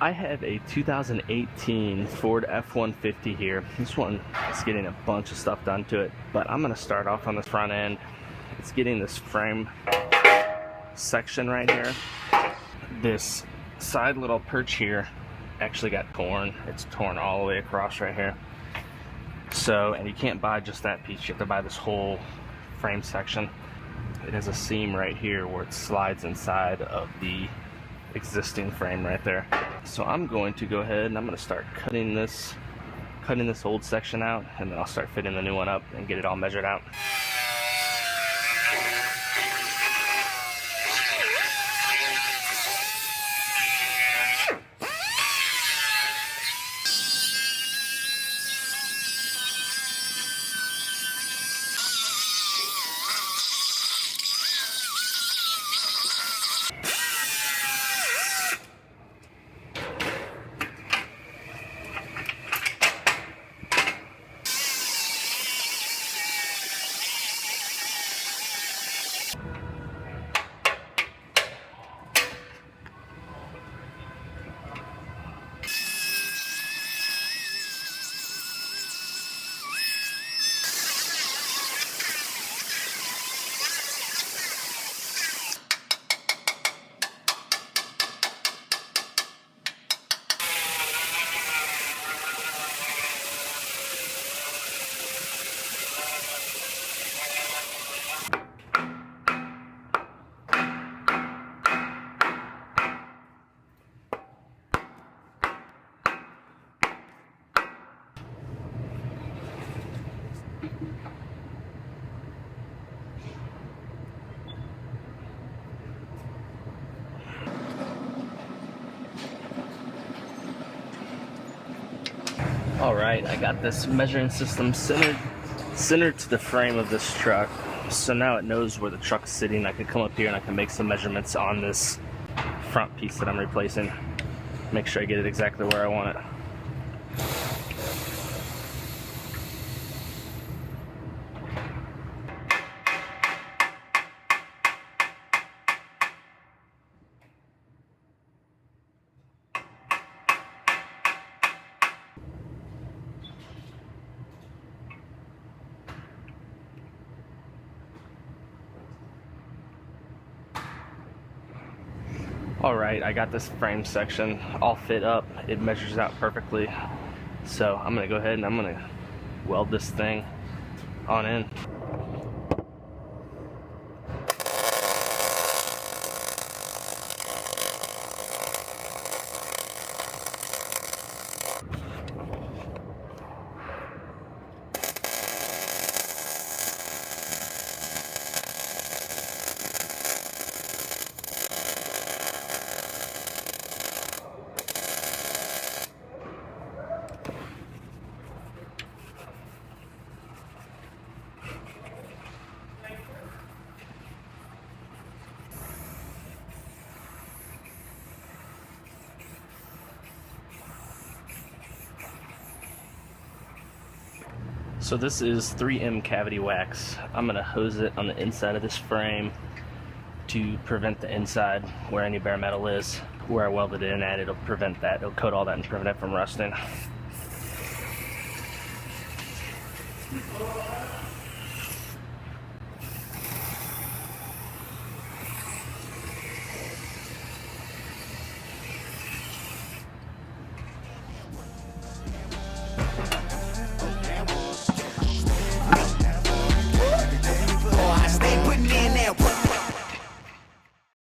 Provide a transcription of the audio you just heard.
I have a 2018 Ford F-150 here. This one is getting a bunch of stuff done to it, but I'm going to start off on the front end. It's getting this frame section right here. This side little perch here actually got torn. It's torn all the way across right here. So, and you can't buy just that piece, you have to buy this whole frame section. It has a seam right here where it slides inside of the existing frame right there. So I'm going to go ahead and I'm going to start cutting this old section out, and then I'll start fitting the new one up and get it all measured out. Alright, I got this measuring system centered to the frame of this truck. So now it knows where the truck's sitting. I can come up here and I can make some measurements on this front piece that I'm replacing. Make sure I get it exactly where I want it. Alright, I got this frame section all fit up. It measures out perfectly. So I'm going to go ahead and I'm going to weld this thing on in. So this is 3M cavity wax. I'm going to hose it on the inside of this frame to prevent the inside where any bare metal is. Where I welded it in at, it'll prevent that. It'll coat all that and prevent it from rusting.